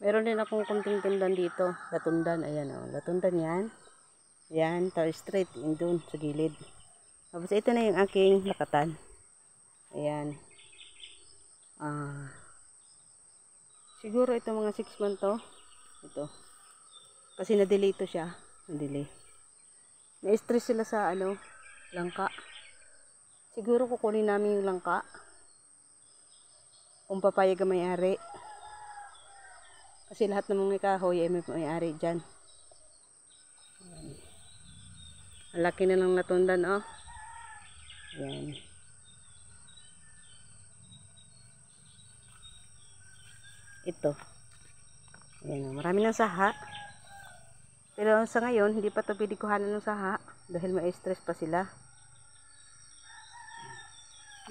Meron din akong kunting tundan dito. Latundan, ayan o. Latundan yan. Yan, tapos straight in dun sa gilid. Tapos ito na yung aking lakatan. Ayan. Siguro ito mga 6 months to. Ito. Kasi na-delay ito siya. Na-delay. Na-stress sila sa langka. Siguro kukunin namin yung langka. Kung papayag ang may-ari. Kasi lahat ng mga kahoy ay may may-ari dyan. Ang laki na lang natundan, oh. Ayan. Ito. Ayan, marami ng saha. Pero sa ngayon, hindi pa ito pwede kuhanan ng saha. Dahil may stress pa sila.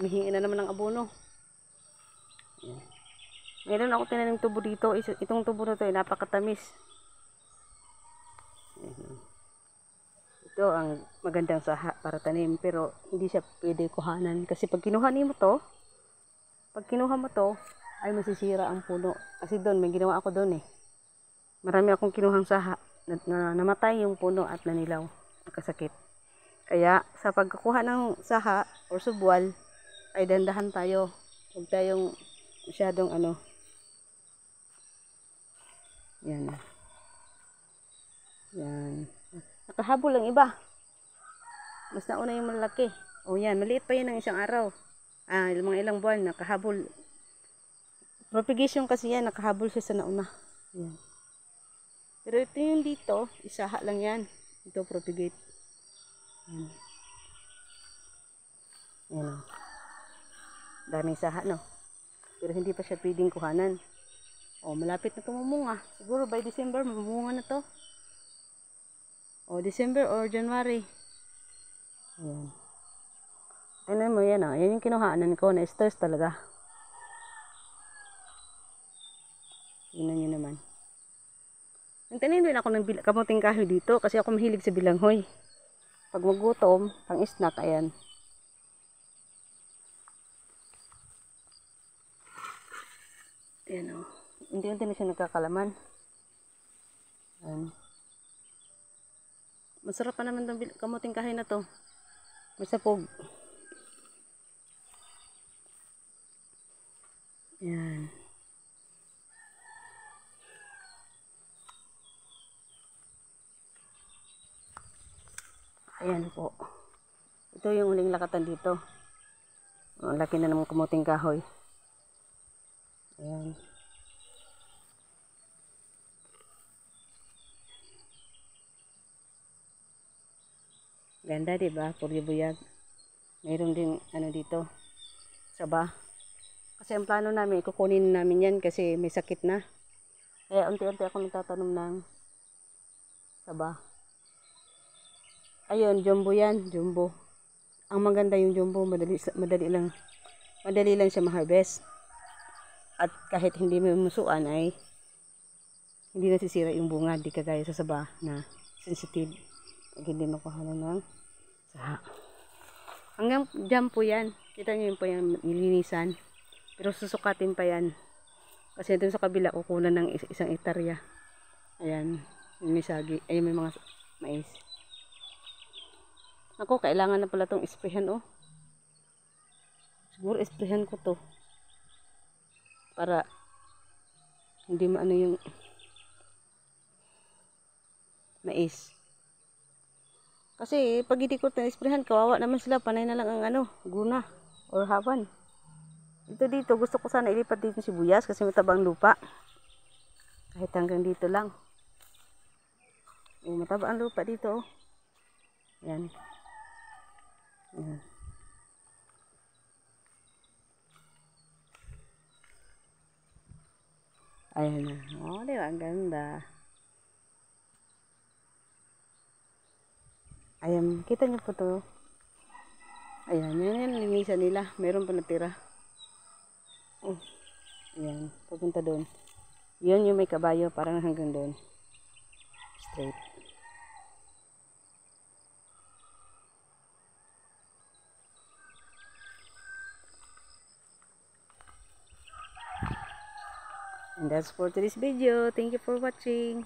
Mihingi na naman ng abono. Ayan. Meron ako tinanim tubo dito. Itong tubo na ito ay napakatamis. Ayan. Ito ang magandang saha para tanim. Pero hindi siya pwede kuhanan. Kasi pag kinuha mo to, ay masisira ang puno. Kasi doon, may ginawa ako doon eh. Marami akong kinuhang saha. Namatay yung puno at nanilaw. Nakasakit. Kaya sa pagkukuha ng saha or subwal, ay dandahan tayo. Huwag tayong masyadong Yan. Yan. Nakahabol ang iba. Mas nauna yung malaki. O yan, maliit pa yan ng isang araw. Mga ilang buwan, nakahabol. Propagation kasi yan, nakahabol siya sa nauna. Yan. Pero ito yung dito, isaha lang yan. Ito propagate. Yan. Yan o. Daming saha, no? Pero hindi pa siya pwedeng kuhanan. O, malapit na ito mamunga. Siguro by December, mamunga na to. O, December or January. Ayan. Tignan mo yan, yan yung kinuhaanan ko. Na-stress talaga. Tignan nyo naman. Nagtanim din ako ng kamuting kahoy dito kasi ako mahilig sa bilanghoy. Pag magutom, pang snack, ayan. Ayan o. Hindi-unti na siya nagkakalaman. Ayan. Masarap pa naman itong kamuting kahoy na to. Masapog. Ayan. Ayan po. Ito yung uling lakatan dito. Ang laki na ng kamuting kahoy. Ayan. Ganda, diba? Puryo-buyag. Mayroon din dito. Saba. Kasi ang plano namin, kukunin namin yan kasi may sakit na. Kaya unti-unti ako nagtatanom ng saba. Ayun, jumbo yan. Jumbo. Ang maganda yung jumbo, madali lang siya ma-harvest. At kahit hindi may musuan ay hindi nasisira yung bunga. Di kagaya sa saba na sensitive. Pag hindi makuhanan ng saha. Hanggang dyan po yan. Kita nyo yun po yung nilinisan. Pero susukatin pa yan. Kasi dun sa kabila kukunan ng isang hektarya. Ayan. May sagi. Ayun, may mga mais. Ako, kailangan na pala itong isprehan, oh. Siguro isprehan ko to. Para hindi maano yung mais. Kasi pag hindi ko ito isprehan, kawawa naman sila. Panay na lang ang guna or haban. Ito dito, gusto ko sana ilipat dito sibuyas kasi matabang lupa. Kahit hanggang dito lang. Mataba ang lupa dito, oh. Yan. Yan. Ayan na. Oh, diba? Ang ganda. Ayan. Kita niyo po to. Ayan. Yan. Linisan nila. Meron pa natira. Oh. Ayan. Papunta doon. Yun yung may kabayo. Parang hanggang doon. Straight. And that's for today's video. Thank you for watching.